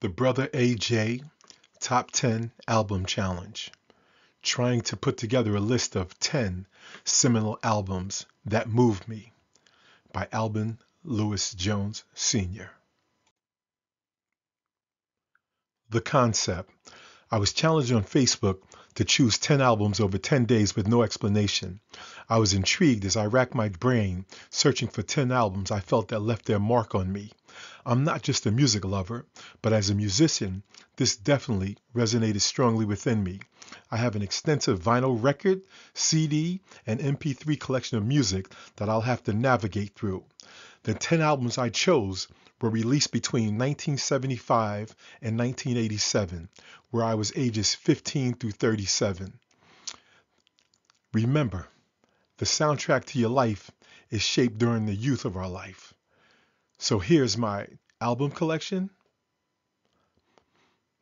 The Brother AJ Top 10 Album Challenge. Trying to put together a list of 10 seminal albums that moved me by Albin Lewis Jones Sr. The concept. I was challenged on Facebook to choose 10 albums over 10 days with no explanation. I was intrigued as I racked my brain searching for 10 albums I felt that left their mark on me. I'm not just a music lover, but as a musician, this definitely resonated strongly within me. I have an extensive vinyl record, CD, and MP3 collection of music that I'll have to navigate through. The 10 albums I chose were released between 1975 and 1987, where I was ages 15 through 37. Remember, the soundtrack to your life is shaped during the youth of our life. So here's my album collection,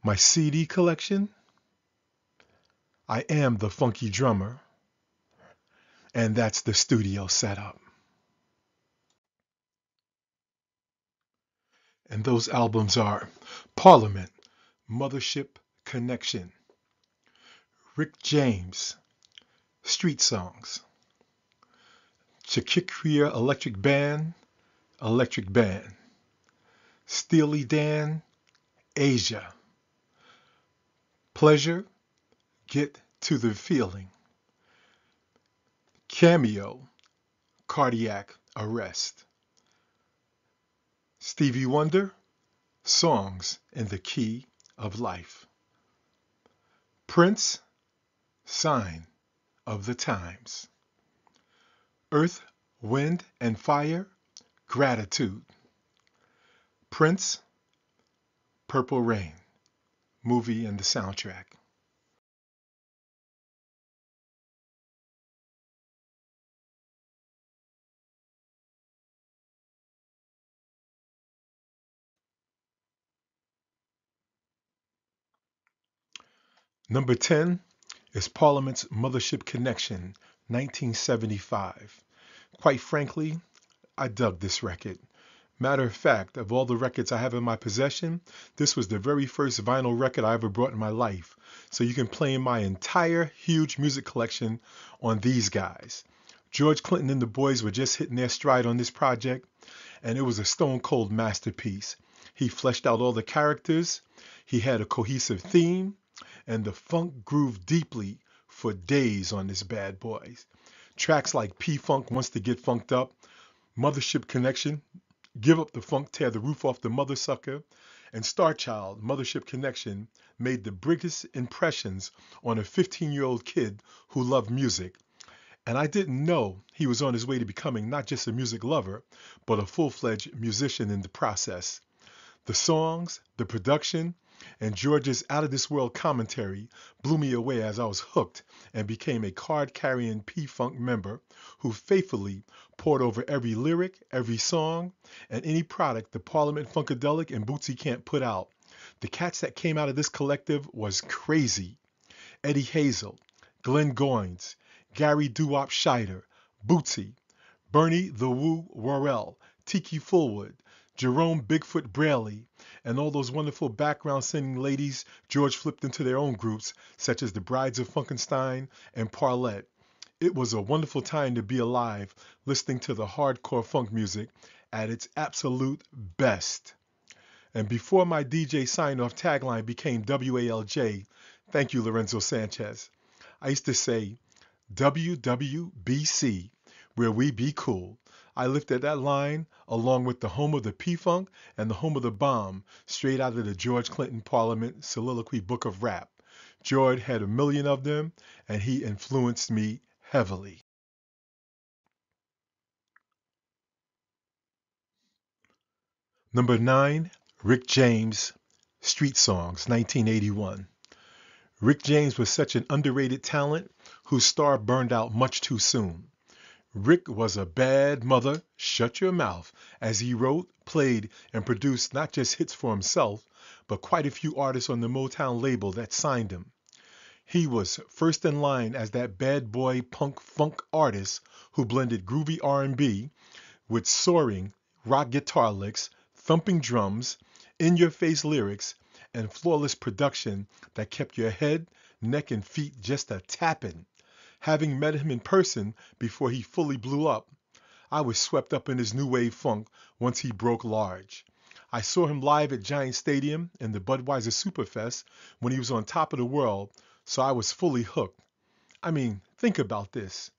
my CD collection. I am the funky drummer, and that's the studio setup. And those albums are Parliament, Mothership Connection, Rick James, Street Songs, Corea Electric Band, Electric Band, Steely Dan, Asia, Pleasure, Get to the Feeling, Cameo, Cardiac Arrest, Stevie Wonder, Songs in the Key of Life, Prince, Sign of the Times, Earth, Wind and Fire, Gratitude, Prince, Purple Rain, movie and the soundtrack. Number 10 is Parliament's Mothership Connection, 1975. Quite frankly, I dug this record. Matter of fact, of all the records I have in my possession, this was the very first vinyl record I ever bought in my life. So you can play my entire huge music collection on these guys. George Clinton and the boys were just hitting their stride on this project, and it was a stone cold masterpiece. He fleshed out all the characters, he had a cohesive theme, and the funk grooved deeply for days on this bad boy. Tracks like P-Funk Wants to Get Funked Up, Mothership Connection, Give Up the Funk, Tear the Roof Off the Mother Sucker, and Star Child, Mothership Connection, made the biggest impressions on a 15-year-old kid who loved music. And I didn't know he was on his way to becoming not just a music lover, but a full-fledged musician in the process. The songs, the production, and George's out-of-this-world commentary blew me away as I was hooked and became a card-carrying P-Funk member who faithfully poured over every lyric, every song, and any product the Parliament Funkadelic and Bootsy Camp put out. The cats that came out of this collective was crazy. Eddie Hazel, Glenn Goins, Gary Doo-Wop Scheider, Bootsy, Bernie the Woo Worrell, Tiki Fullwood, Jerome Bigfoot Braley, and all those wonderful background singing ladies George flipped into their own groups, such as the Brides of Funkenstein and Parlette. It was a wonderful time to be alive, listening to the hardcore funk music at its absolute best. And before my DJ sign-off tagline became WALJ, thank you, Lorenzo Sanchez, I used to say WWBC, where we be cool. I lifted that line along with the home of the P-Funk and the home of the bomb, straight out of the George Clinton Parliament Soliloquy Book of Rap. George had 1,000,000 of them, and he influenced me heavily. Number 9, Rick James, Street Songs, 1981. Rick James was such an underrated talent whose star burned out much too soon. Rick was a bad mother, shut your mouth, as he wrote, played, and produced not just hits for himself, but quite a few artists on the Motown label that signed him. He was first in line as that bad boy punk funk artist who blended groovy R&B with soaring rock guitar licks, thumping drums, in-your-face lyrics, and flawless production that kept your head, neck, and feet just a tapping. Having met him in person before he fully blew up, I was swept up in his new wave funk once he broke large. I saw him live at Giant Stadium in the Budweiser Superfest when he was on top of the world, so I was fully hooked. I mean, think about this.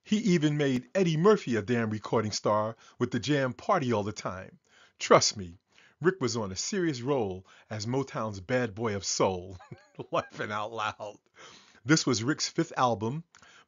He even made Eddie Murphy a damn recording star with the jam Party All the Time. Trust me, Rick was on a serious roll as Motown's bad boy of soul. Laughing out loud. This was Rick's fifth album,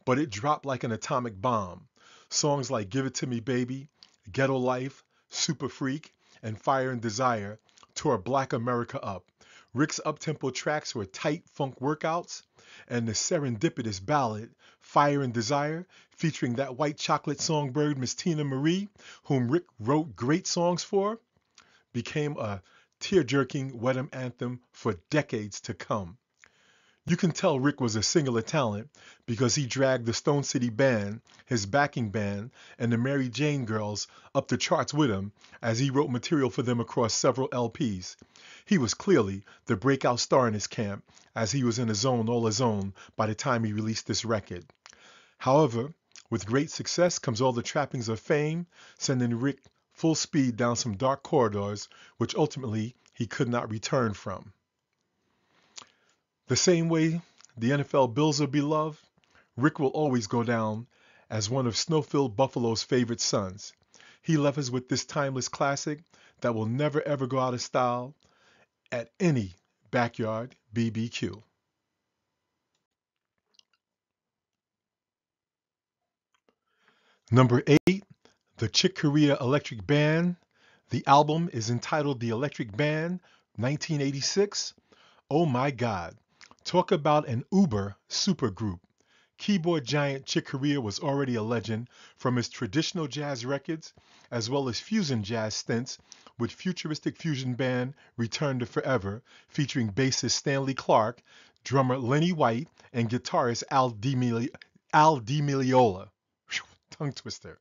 but it dropped like an atomic bomb. Songs like Give It To Me Baby, Ghetto Life, Super Freak, and Fire and Desire tore Black America up. Rick's uptempo tracks were tight funk workouts, and the serendipitous ballad, Fire and Desire, featuring that white chocolate songbird Miss Tina Marie, whom Rick wrote great songs for, became a tear-jerking Wedham anthem for decades to come. You can tell Rick was a singular talent because he dragged the Stone City Band, his backing band, and the Mary Jane Girls up the charts with him as he wrote material for them across several LPs. He was clearly the breakout star in his camp as he was in a zone all his own by the time he released this record. However, with great success comes all the trappings of fame, sending Rick full speed down some dark corridors which ultimately he could not return from. The same way the NFL Bills are beloved, Rick will always go down as one of Snowfield Buffalo's favorite sons. He left us with this timeless classic that will never ever go out of style at any backyard BBQ. Number 8, the Chick Corea Electric Band. The album is entitled The Electric Band, 1986. Oh my God. Talk about an uber supergroup. Keyboard giant Chick Corea was already a legend from his traditional jazz records as well as fusion jazz stints with futuristic fusion band Return to Forever featuring bassist Stanley Clarke, drummer Lenny White, and guitarist Al DiMegliola. Tongue twister.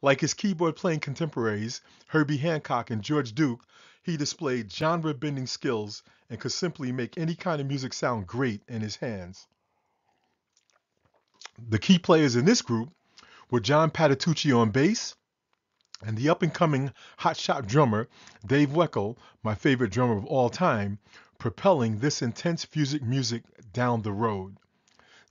Like his keyboard playing contemporaries, Herbie Hancock and George Duke, he displayed genre-bending skills and could simply make any kind of music sound great in his hands. The key players in this group were John Patitucci on bass and the up-and-coming hotshot drummer Dave Weckl, my favorite drummer of all time, propelling this intense fusic music down the road.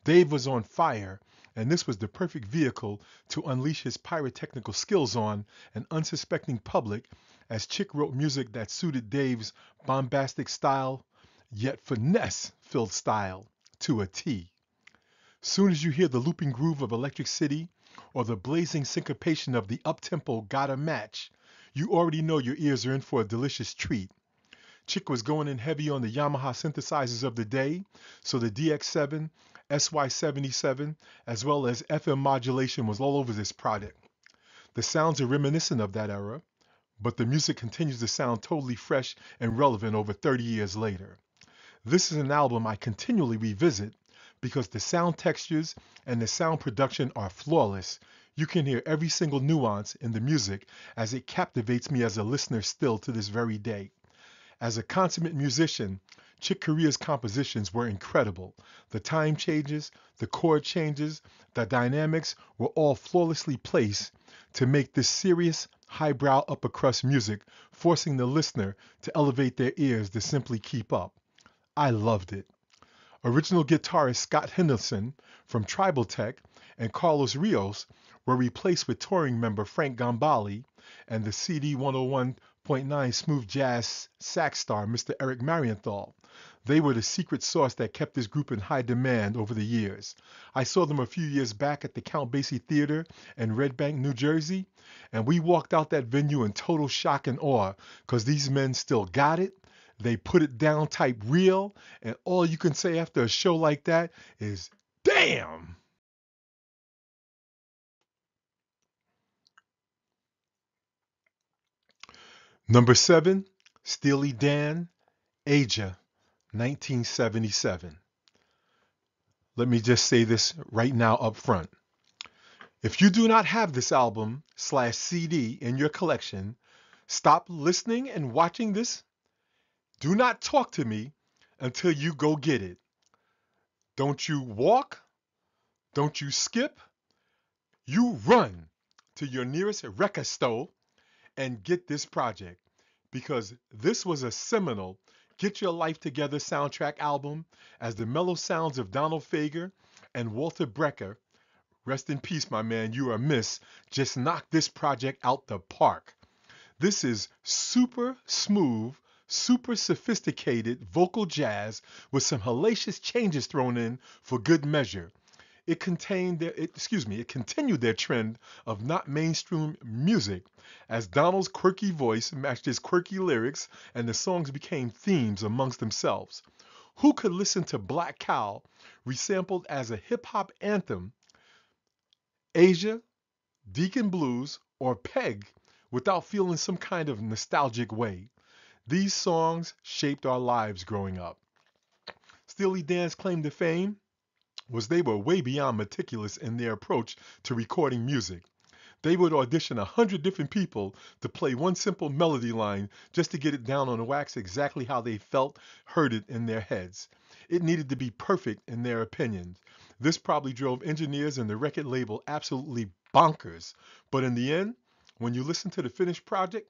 Dave was on fire, and this was the perfect vehicle to unleash his pyrotechnical skills on an unsuspecting public as Chick wrote music that suited Dave's bombastic style, yet finesse-filled style, to a T. Soon as you hear the looping groove of Electric City or the blazing syncopation of the uptempo Gotta Match, you already know your ears are in for a delicious treat. Chick was going in heavy on the Yamaha synthesizers of the day, so the DX7, SY77, as well as FM modulation was all over this product. The sounds are reminiscent of that era, but the music continues to sound totally fresh and relevant over 30 years later. This is an album I continually revisit because the sound textures and the sound production are flawless. You can hear every single nuance in the music as it captivates me as a listener still to this very day. As a consummate musician, Chick Corea's compositions were incredible. The time changes, the chord changes, the dynamics were all flawlessly placed to make this serious, highbrow upper crust music, forcing the listener to elevate their ears to simply keep up. I loved it. Original guitarist Scott Henderson from Tribal Tech and Carlos Rios were replaced with touring member Frank Gambale and the CD 101.9 smooth jazz sax star Mr. Eric Marienthal. They were the secret sauce that kept this group in high demand over the years. I saw them a few years back at the Count Basie Theater in Red Bank, New Jersey, and we walked out that venue in total shock and awe because these men still got it. They put it down type real, and all you can say after a show like that is, damn! Number 7, Steely Dan, Aja, 1977. Let me just say this right now up front. If you do not have this album/CD in your collection, stop listening and watching this Do not talk to me until you go get it. Don't you walk, don't you skip, you run to your nearest record store and get this project because this was a seminal Get Your Life Together soundtrack album as the mellow sounds of Donald Fager and Walter Brecker, rest in peace, my man, you are miss, just knocked this project out the park. This is super smooth, super sophisticated vocal jazz with some hellacious changes thrown in for good measure. It continued their trend of not mainstream music as Donald's quirky voice matched his quirky lyrics and the songs became themes amongst themselves. Who could listen to Black Cow resampled as a hip hop anthem, Asia, Deacon Blues, or Peg without feeling some kind of nostalgic way? These songs shaped our lives growing up. Steely Dan's claim to fame was they were way beyond meticulous in their approach to recording music. They would audition 100 different people to play one simple melody line just to get it down on the wax exactly how they felt, heard it in their heads. It needed to be perfect in their opinions. This probably drove engineers and the record label absolutely bonkers. But in the end, when you listen to the finished project,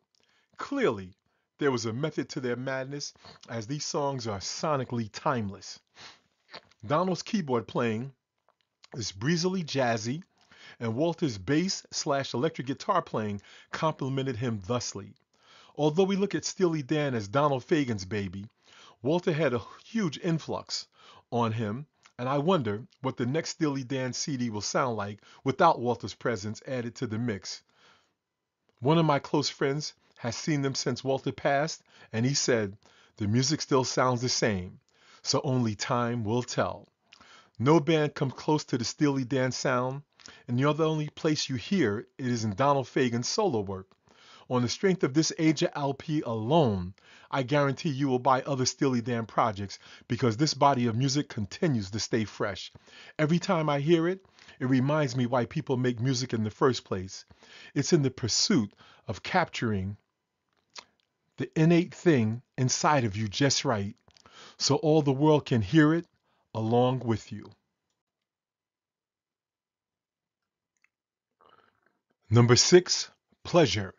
clearly there was a method to their madness as these songs are sonically timeless. Donald's keyboard playing is breezily jazzy, and Walter's bass slash electric guitar playing complemented him thusly. Although we look at Steely Dan as Donald Fagen's baby, Walter had a huge influx on him, and I wonder what the next Steely Dan CD will sound like without Walter's presence added to the mix. One of my close friends has seen them since Walter passed, and he said, the music still sounds the same, so only time will tell. No band comes close to the Steely Dan sound, and the only place you hear it is in Donald Fagen's solo work. On the strength of this Asia LP alone, I guarantee you will buy other Steely Dan projects because this body of music continues to stay fresh. Every time I hear it, it reminds me why people make music in the first place. It's in the pursuit of capturing the innate thing inside of you just right, so all the world can hear it along with you. Number 6, Pleasure.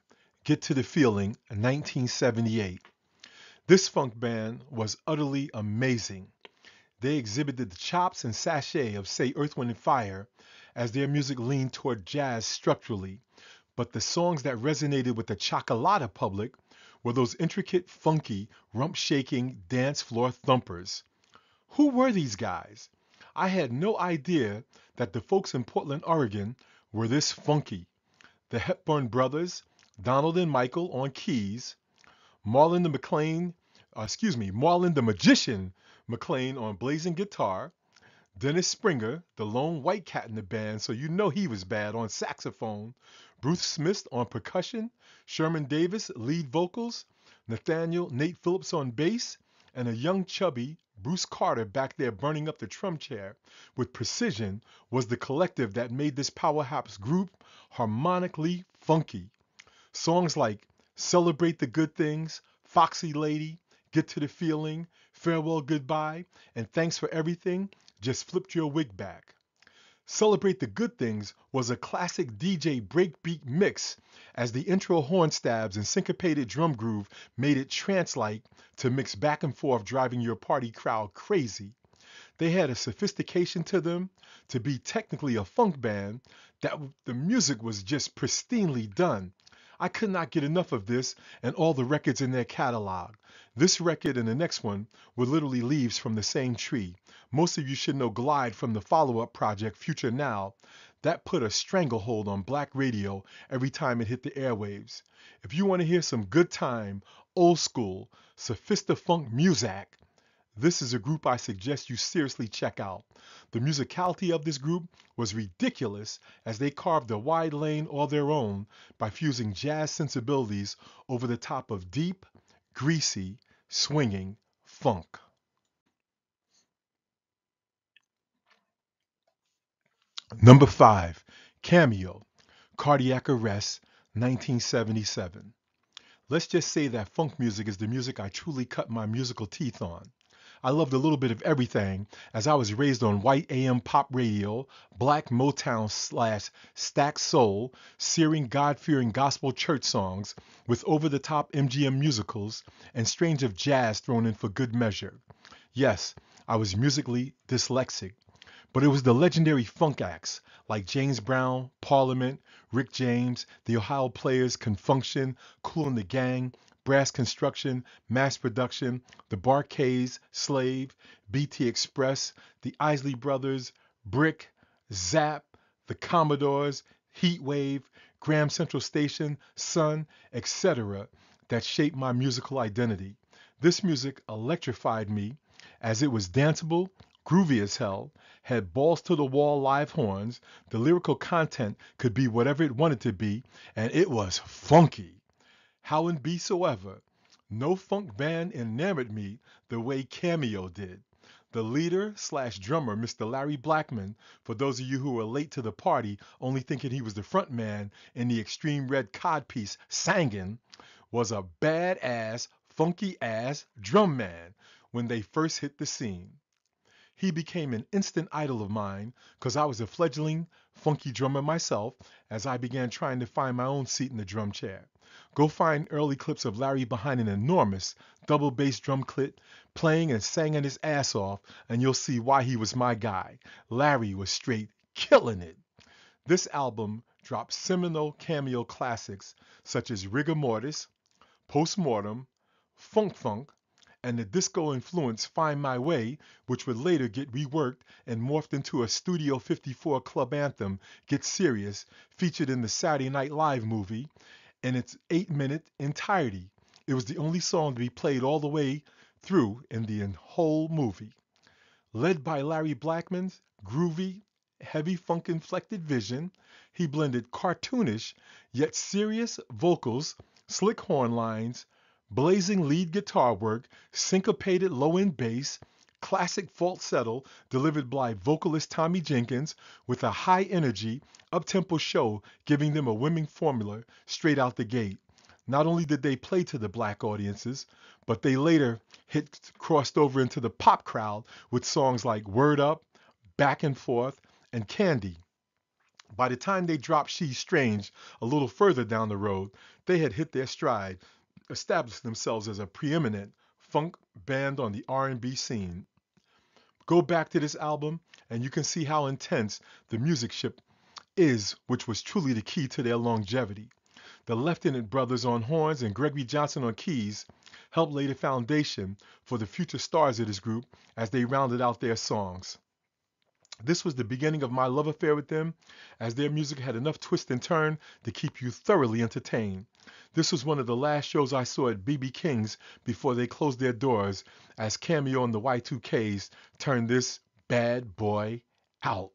Get to the Feeling, 1978. This funk band was utterly amazing. They exhibited the chops and sachet of, say, Earth, Wind, and Fire as their music leaned toward jazz structurally, but the songs that resonated with the Chocolata public were those intricate, funky, rump-shaking dance floor thumpers. Who were these guys? I had no idea that the folks in Portland, Oregon were this funky. The Hepburn brothers, Donald and Michael on keys, Marlon the Magician McLean on blazing guitar, Dennis Springer, the lone white cat in the band, so you know he was bad, on saxophone, Bruce Smith on percussion, Sherman Davis lead vocals, Nathaniel Nate Phillips on bass, and a young chubby Bruce Carter back there burning up the drum chair with precision was the collective that made this powerhouse group harmonically funky. Songs like Celebrate the Good Things, Foxy Lady, Get to the Feeling, Farewell Goodbye, and Thanks for Everything just flipped your wig back. Celebrate the Good Things was a classic DJ breakbeat mix as the intro horn stabs and syncopated drum groove made it trance-like to mix back and forth, driving your party crowd crazy. They had a sophistication to them to be technically a funk band that the music was just pristinely done. I could not get enough of this and all the records in their catalog. This record and the next one were literally leaves from the same tree. Most of you should know Glide from the follow-up project Future Now. That put a stranglehold on black radio every time it hit the airwaves. If you want to hear some good time, old school, sophistifunk music, this is a group I suggest you seriously check out. The musicality of this group was ridiculous as they carved a wide lane all their own by fusing jazz sensibilities over the top of deep, greasy, swinging funk. Number 5, Cameo, Cardiac Arrest, 1977. Let's just say that funk music is the music I truly cut my musical teeth on. I loved a little bit of everything as I was raised on white AM pop radio, black Motown slash stack soul, searing God-fearing gospel church songs with over-the-top MGM musicals and strange of jazz thrown in for good measure. Yes, I was musically dyslexic, but it was the legendary funk acts like James Brown, Parliament, Rick James, the Ohio Players, Confunction, Kool and the Gang, Brass Construction, Mass Production, the Bar-Kays, Slave, BT Express, the Isley Brothers, Brick, Zap, the Commodores, Heatwave, Graham Central Station, Sun, etc. that shaped my musical identity. This music electrified me as it was danceable, groovy as hell, had balls to the wall live horns, the lyrical content could be whatever it wanted to be, and it was funky. How and be soever, no funk band enamored me the way Cameo did. The leader slash drummer, Mr. Larry Blackman, for those of you who were late to the party only thinking he was the front man in the extreme red codpiece Sangin', was a badass, funky ass drum man when they first hit the scene. He became an instant idol of mine because I was a fledgling funky drummer myself as I began trying to find my own seat in the drum chair. Go find early clips of Larry behind an enormous double bass drum kit playing and singing his ass off, and you'll see why he was my guy. Larry was straight killing it. This album dropped seminal Cameo classics such as Rigor Mortis, Postmortem, Funk Funk, and the disco influence Find My Way, which would later get reworked and morphed into a Studio 54 club anthem, Get Serious, featured in the Saturday Night Live movie in its 8-minute entirety. It was the only song to be played all the way through in the whole movie. Led by Larry Blackman's groovy, heavy funk inflected vision, he blended cartoonish yet serious vocals, slick horn lines, blazing lead guitar work, syncopated low-end bass, classic falsetto delivered by vocalist Tommy Jenkins with a high energy, up-tempo show giving them a winning formula straight out the gate. Not only did they play to the black audiences, but they later crossed over into the pop crowd with songs like Word Up, Back and Forth, and Candy. By the time they dropped She's Strange a little further down the road, they had hit their stride, established themselves as a preeminent funk band on the R&B scene. Go back to this album and you can see how intense the musicship is, which was truly the key to their longevity. The Lieutenant Brothers on horns and Gregory Johnson on keys helped lay the foundation for the future stars of this group as they rounded out their songs. This was the beginning of my love affair with them, as their music had enough twist and turn to keep you thoroughly entertained. This was one of the last shows I saw at BB King's before they closed their doors, as Cameo and the Y2Ks turned this bad boy out.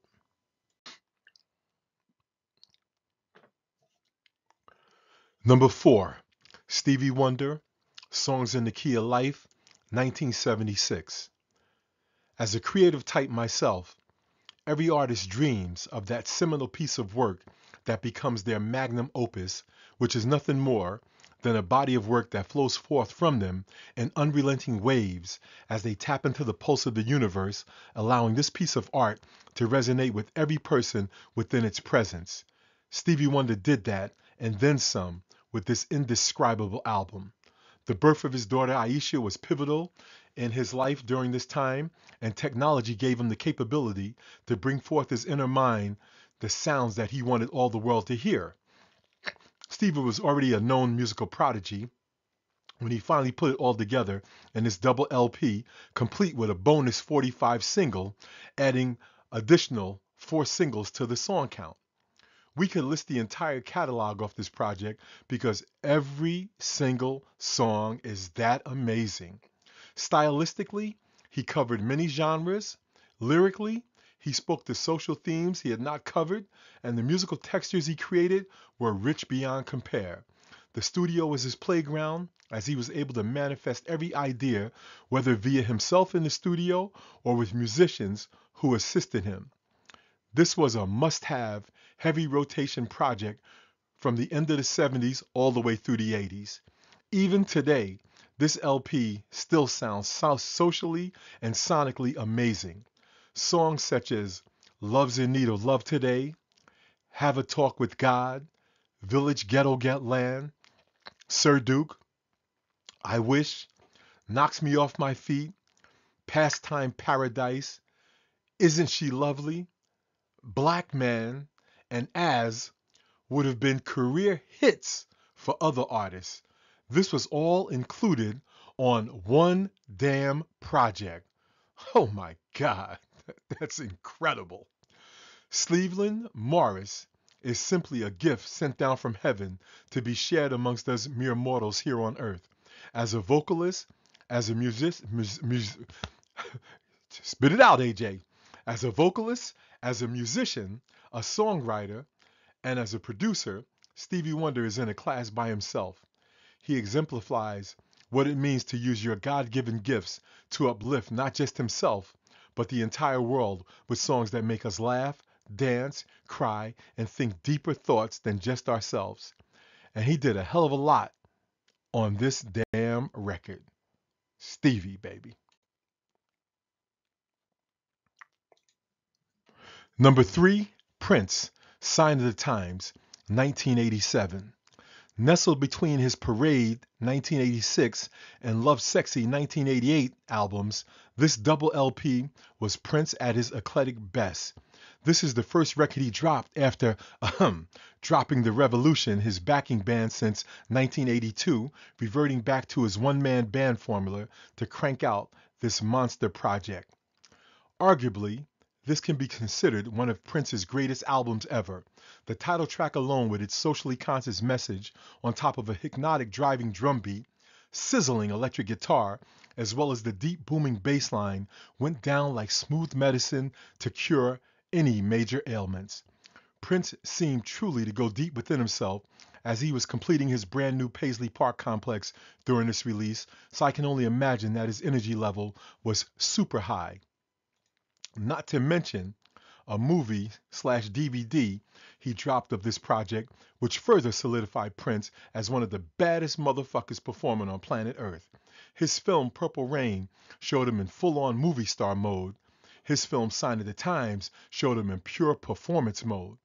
Number 4, Stevie Wonder, Songs in the Key of Life, 1976. As a creative type myself, every artist dreams of that seminal piece of work that becomes their magnum opus, which is nothing more than a body of work that flows forth from them in unrelenting waves as they tap into the pulse of the universe, allowing this piece of art to resonate with every person within its presence. Stevie Wonder did that and then some with this indescribable album. The birth of his daughter Aisha was pivotal in his life during this time, and technology gave him the capability to bring forth his inner mind the sounds that he wanted all the world to hear. Stevie was already a known musical prodigy when he finally put it all together in this double LP, complete with a bonus 45 single, adding additional 4 singles to the song count. We could list the entire catalog off this project because every single song is that amazing. Stylistically, he covered many genres. Lyrically, he spoke to social themes he had not covered, and the musical textures he created were rich beyond compare. The studio was his playground, as he was able to manifest every idea, whether via himself in the studio or with musicians who assisted him. This was a must-have, heavy rotation project from the end of the 70s all the way through the 80s. Even today, this LP still sounds socially and sonically amazing. Songs such as Love's in Need of Love Today, Have a Talk with God, Village Ghetto Get Land, Sir Duke, I Wish, Knocks Me Off My Feet, Pastime Paradise, Isn't She Lovely, Black Man, and As would have been career hits for other artists. This was all included on one damn project. Oh my God, that's incredible. Cleveland Morris is simply a gift sent down from heaven to be shared amongst us mere mortals here on earth. As a vocalist, as a spit it out, AJ. As a vocalist, as a musician, a songwriter, and as a producer, Stevie Wonder is in a class by himself. He exemplifies what it means to use your God given gifts to uplift not just himself, but the entire world with songs that make us laugh, dance, cry, and think deeper thoughts than just ourselves. And he did a hell of a lot on this damn record. Stevie, baby. Number 3, Prince, Sign of the Times, 1987. Nestled between his Parade 1986 and Love Sexy 1988 albums, this double LP was Prince at his eclectic best. This is the first record he dropped after dropping The Revolution, his backing band since 1982, reverting back to his one-man band formula to crank out this monster project. Arguably, this can be considered one of Prince's greatest albums ever. The title track alone, with its socially conscious message, on top of a hypnotic driving drum beat, sizzling electric guitar, as well as the deep booming bass line, went down like smooth medicine to cure any major ailments. Prince seemed truly to go deep within himself as he was completing his brand new Paisley Park complex during this release, so I can only imagine that his energy level was super high. Not to mention a movie slash DVD he dropped of this project, which further solidified Prince as one of the baddest motherfuckers performing on planet Earth. His film Purple Rain showed him in full-on movie star mode. His film Sign of the Times showed him in pure performance mode.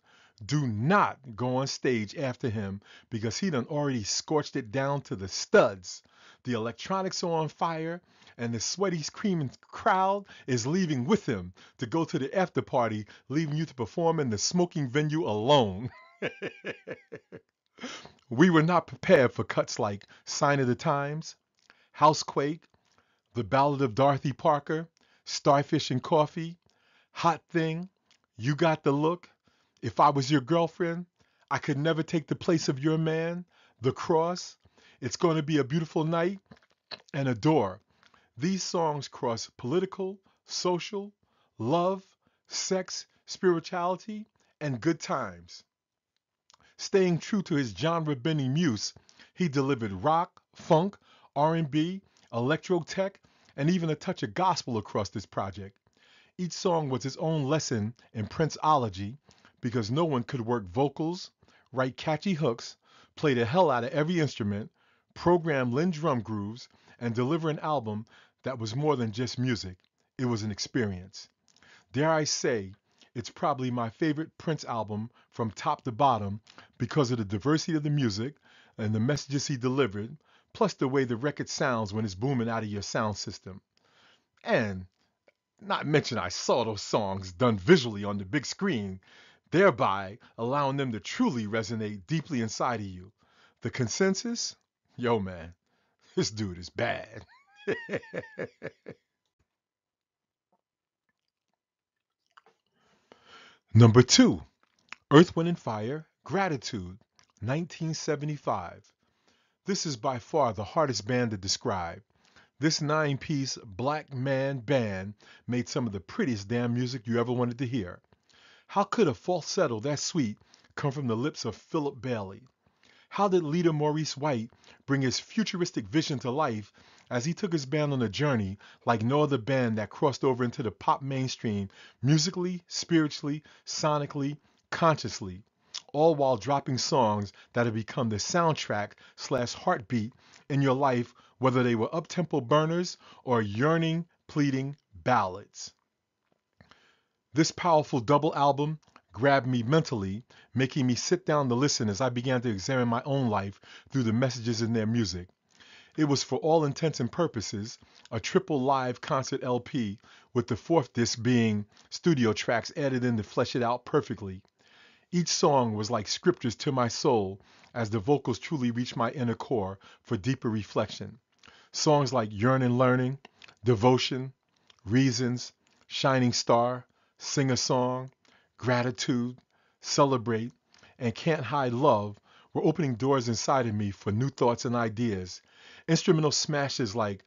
Do not go on stage after him because he done already scorched it down to the studs. The electronics are on fire, and the sweaty, screaming crowd is leaving with him to go to the after party, leaving you to perform in the smoking venue alone. We were not prepared for cuts like Sign of the Times, Housequake, The Ballad of Dorothy Parker, Starfish and Coffee, Hot Thing, You Got the Look, If I Was Your Girlfriend, I Could Never Take the Place of Your Man, The Cross, It's Going to Be a Beautiful Night, and Adore. These songs cross political, social, love, sex, spirituality, and good times. Staying true to his genre-bending muse, he delivered rock, funk, R&B, electro tech, and even a touch of gospel across this project. Each song was its own lesson in Princeology because no one could work vocals, write catchy hooks, play the hell out of every instrument, program Lynn drum grooves, and deliver an album that was more than just music. It was an experience. Dare I say, it's probably my favorite Prince album from top to bottom because of the diversity of the music and the messages he delivered, plus the way the record sounds when it's booming out of your sound system. And not mention I saw those songs done visually on the big screen, thereby allowing them to truly resonate deeply inside of you. The consensus? Yo man, this dude is bad. Number 2, Earth, Wind and Fire, Gratitude, 1975. This is by far the hardest band to describe. This 9-piece black man band made some of the prettiest damn music you ever wanted to hear. How could a falsetto that sweet come from the lips of Philip Bailey? How did leader Maurice White bring his futuristic vision to life as he took his band on a journey like no other band that crossed over into the pop mainstream musically, spiritually, sonically, consciously, all while dropping songs that have become the soundtrack slash heartbeat in your life, whether they were up-tempo burners or yearning, pleading ballads. This powerful double album grabbed me mentally, making me sit down to listen as I began to examine my own life through the messages in their music. It was, for all intents and purposes, a triple live concert LP, with the fourth disc being studio tracks added in to flesh it out perfectly. Each song was like scriptures to my soul as the vocals truly reached my inner core for deeper reflection. Songs like Yearning Learning, Devotion, Reasons, Shining Star, Sing a Song, Gratitude, Celebrate, and Can't Hide Love were opening doors inside of me for new thoughts and ideas. Instrumental smashes like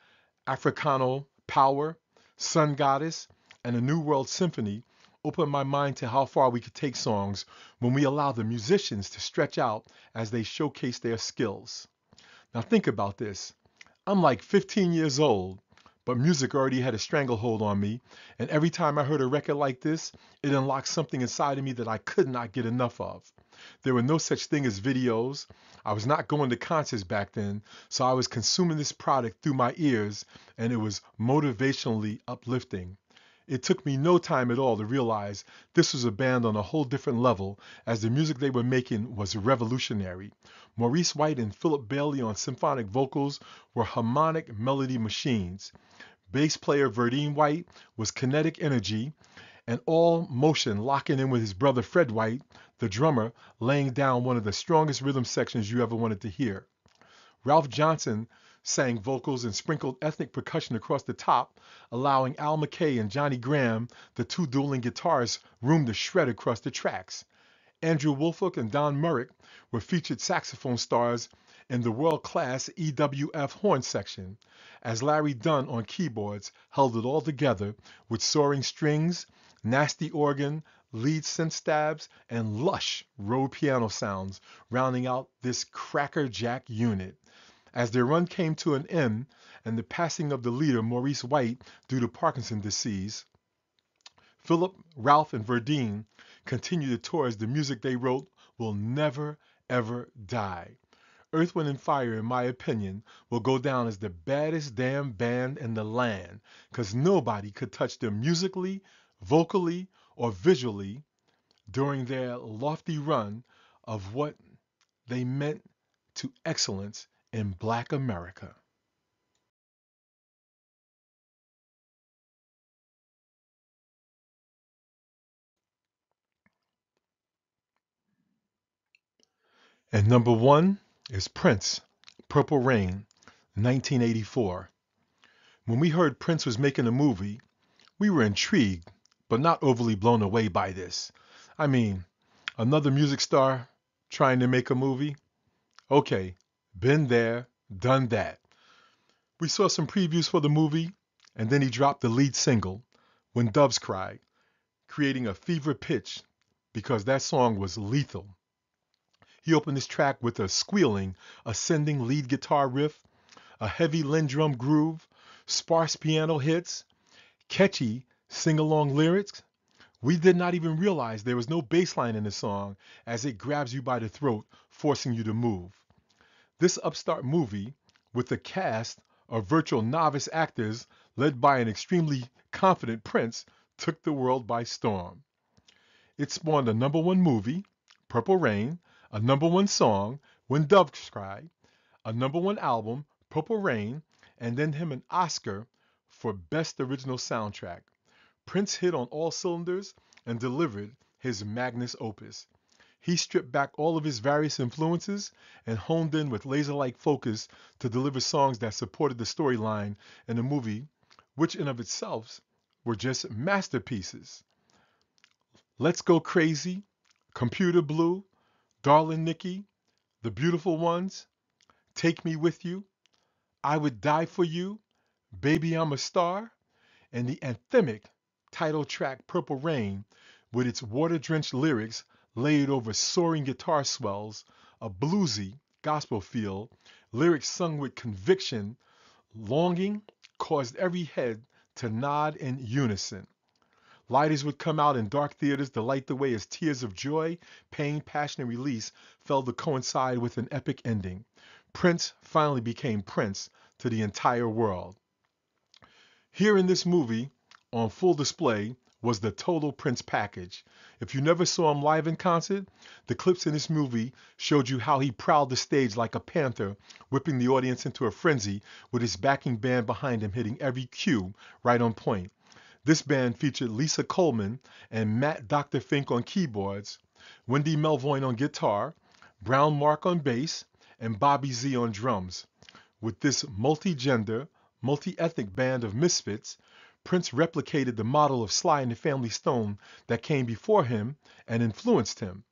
Africano Power, Sun Goddess, and a New World Symphony opened my mind to how far we could take songs when we allow the musicians to stretch out as they showcase their skills. Now think about this. I'm like 15 years old, but music already had a stranglehold on me, and every time I heard a record like this, it unlocked something inside of me that I could not get enough of. There were no such thing as videos. I was not going to concerts back then, so I was consuming this product through my ears, and it was motivationally uplifting. It took me no time at all to realize this was a band on a whole different level, as the music they were making was revolutionary. Maurice White and Philip Bailey on symphonic vocals were harmonic melody machines. Bass player Verdine White was kinetic energy and all motion, locking in with his brother Fred White, the drummer, laying down one of the strongest rhythm sections you ever wanted to hear. Ralph Johnson sang vocals and sprinkled ethnic percussion across the top, allowing Al McKay and Johnny Graham, the two dueling guitarists, room to shred across the tracks. Andrew Woolfolk and Don Murrick were featured saxophone stars in the world-class EWF horn section, as Larry Dunn on keyboards held it all together with soaring strings, nasty organ, lead synth stabs, and lush Rode piano sounds rounding out this crackerjack unit. As their run came to an end and the passing of the leader Maurice White due to Parkinson's disease, Philip, Ralph, and Verdine continued to tour as the music they wrote will never, ever die. Earth, Wind, and Fire, in my opinion, will go down as the baddest damn band in the land, because nobody could touch them musically, vocally, or visually during their lofty run of what they meant to excellence in Black America. And number one is Prince, Purple Rain, 1984. When we heard Prince was making a movie, we were intrigued, but not overly blown away by this. I mean, another music star trying to make a movie? Okay, been there, done that. We saw some previews for the movie, and then he dropped the lead single, When Doves Cry, creating a fever pitch because that song was lethal. He opened this track with a squealing, ascending lead guitar riff, a heavy Lindrum groove, sparse piano hits, catchy sing-along lyrics. We did not even realize there was no bass line in the song as it grabs you by the throat, forcing you to move. This upstart movie, with a cast of virtual novice actors led by an extremely confident Prince, took the world by storm. It spawned a number one movie, Purple Rain, a number one song, When Doves Cry, a number one album, Purple Rain, and then him an Oscar for Best Original Soundtrack. Prince hit on all cylinders and delivered his magnus opus. He stripped back all of his various influences and honed in with laser-like focus to deliver songs that supported the storyline in the movie, which in of itself were just masterpieces. Let's Go Crazy, Computer Blue, Darling Nikki, The Beautiful Ones, Take Me With You, I Would Die For You, Baby I'm a Star, and the anthemic title track Purple Rain with its water-drenched lyrics laid over soaring guitar swells, a bluesy gospel feel, lyrics sung with conviction, longing caused every head to nod in unison. Lighters would come out in dark theaters to light the way as tears of joy, pain, passion, and release fell to coincide with an epic ending. Prince finally became Prince to the entire world. Here in this movie, on full display, was the total Prince package. If you never saw him live in concert, the clips in this movie showed you how he prowled the stage like a panther, whipping the audience into a frenzy with his backing band behind him hitting every cue right on point. This band featured Lisa Coleman and Matt Dr. Fink on keyboards, Wendy Melvoin on guitar, Brown Mark on bass, and Bobby Z on drums. With this multi-gender, multi-ethnic band of misfits, Prince replicated the model of Sly and the Family Stone that came before him and influenced him.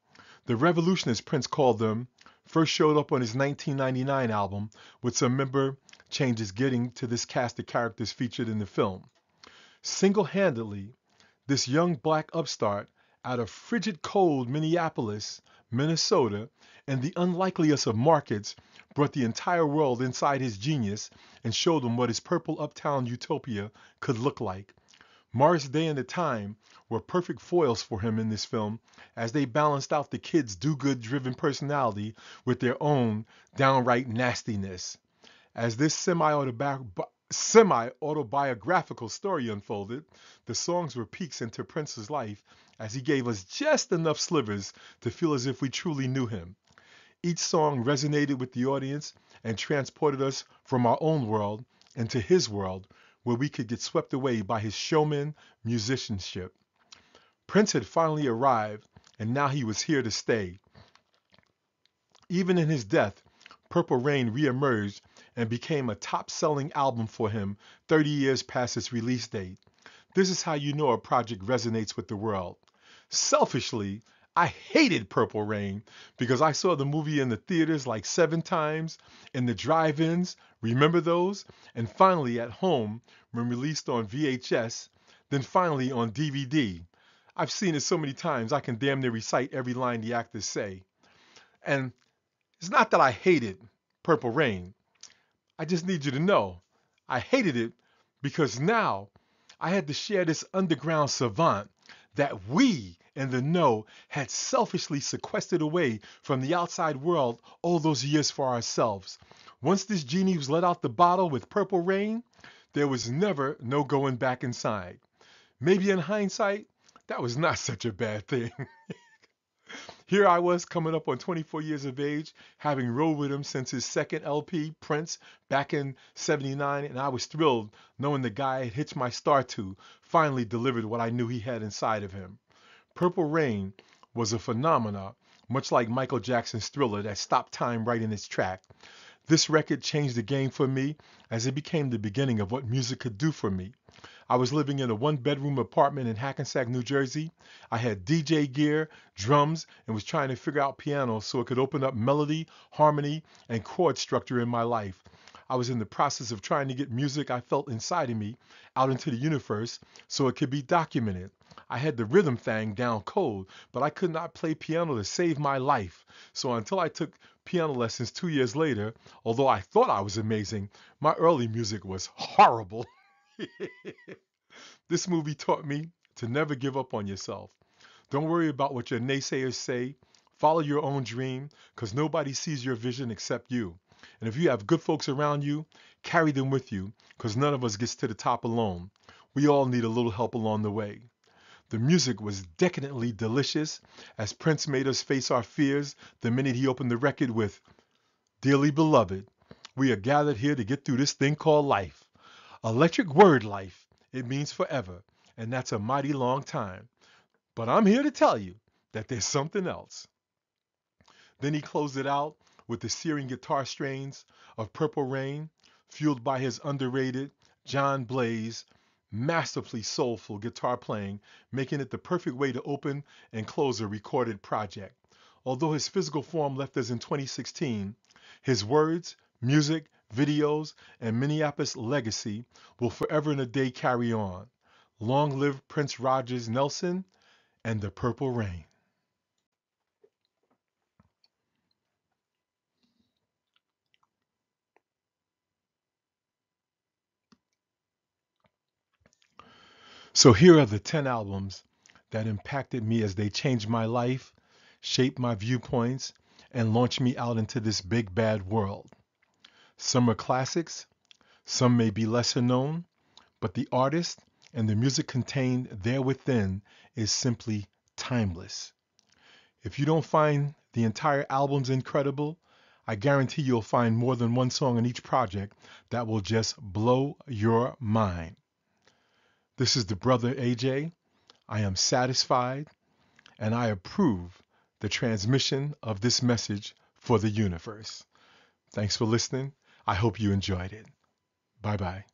The Revolution, as Prince called them, first showed up on his 1999 album, with some member changes getting to this cast of characters featured in the film. Single-handedly, this young black upstart out of frigid cold Minneapolis, Minnesota, and the unlikeliest of markets, brought the entire world inside his genius and showed them what his purple uptown utopia could look like. Morris Day and the Time were perfect foils for him in this film as they balanced out the kid's do-good driven personality with their own downright nastiness. As this semi-autobiographical story unfolded, the songs were peeks into Prince's life as he gave us just enough slivers to feel as if we truly knew him. Each song resonated with the audience and transported us from our own world into his world, where we could get swept away by his showman musicianship. Prince had finally arrived, and now he was here to stay. Even in his death, Purple Rain reemerged and became a top-selling album for him 30 years past its release date. This is how you know a project resonates with the world. Selfishly, I hated Purple Rain because I saw the movie in the theaters like 7 times, in the drive-ins, remember those? And finally at home when released on VHS, then finally on DVD. I've seen it so many times I can damn near recite every line the actors say. And it's not that I hated Purple Rain. I just need you to know I hated it because now I had to share this underground savant that we in the know had selfishly sequestered away from the outside world all those years for ourselves. Once this genie was let out the bottle with Purple Rain, there was never no going back inside. Maybe in hindsight, that was not such a bad thing. Here I was coming up on 24 years of age, having rode with him since his second LP, Prince, back in 79, and I was thrilled knowing the guy I had hitched my star to finally delivered what I knew he had inside of him. Purple Rain was a phenomena, much like Michael Jackson's Thriller that stopped time right in its track. This record changed the game for me as it became the beginning of what music could do for me. I was living in a one-bedroom apartment in Hackensack, New Jersey. I had DJ gear, drums, and was trying to figure out piano so it could open up melody, harmony, and chord structure in my life. I was in the process of trying to get music I felt inside of me out into the universe so it could be documented. I had the rhythm thing down cold, but I could not play piano to save my life. So until I took piano lessons 2 years later, although I thought I was amazing, my early music was horrible. This movie taught me to never give up on yourself. Don't worry about what your naysayers say. Follow your own dream because nobody sees your vision except you. And if you have good folks around you, carry them with you because none of us gets to the top alone. We all need a little help along the way. The music was decadently delicious as Prince made us face our fears the minute he opened the record with, "Dearly beloved, we are gathered here to get through this thing called life. Electric word life. It means forever, and that's a mighty long time. But I'm here to tell you that there's something else." Then he closed it out with the searing guitar strains of Purple Rain, fueled by his underrated John Blaze, masterfully soulful guitar playing, making it the perfect way to open and close a recorded project. Although his physical form left us in 2016, his words, music, videos, and Minneapolis legacy will forever and a day carry on. Long live Prince Rogers Nelson and the Purple Rain. So here are the 10 albums that impacted me as they changed my life, shaped my viewpoints, and launched me out into this big bad world. Some are classics, some may be lesser known, but the artist and the music contained there within is simply timeless. If you don't find the entire albums incredible, I guarantee you'll find more than one song in each project that will just blow your mind. This is the brother AJ. I am satisfied and I approve the transmission of this message for the universe. Thanks for listening. I hope you enjoyed it. Bye bye.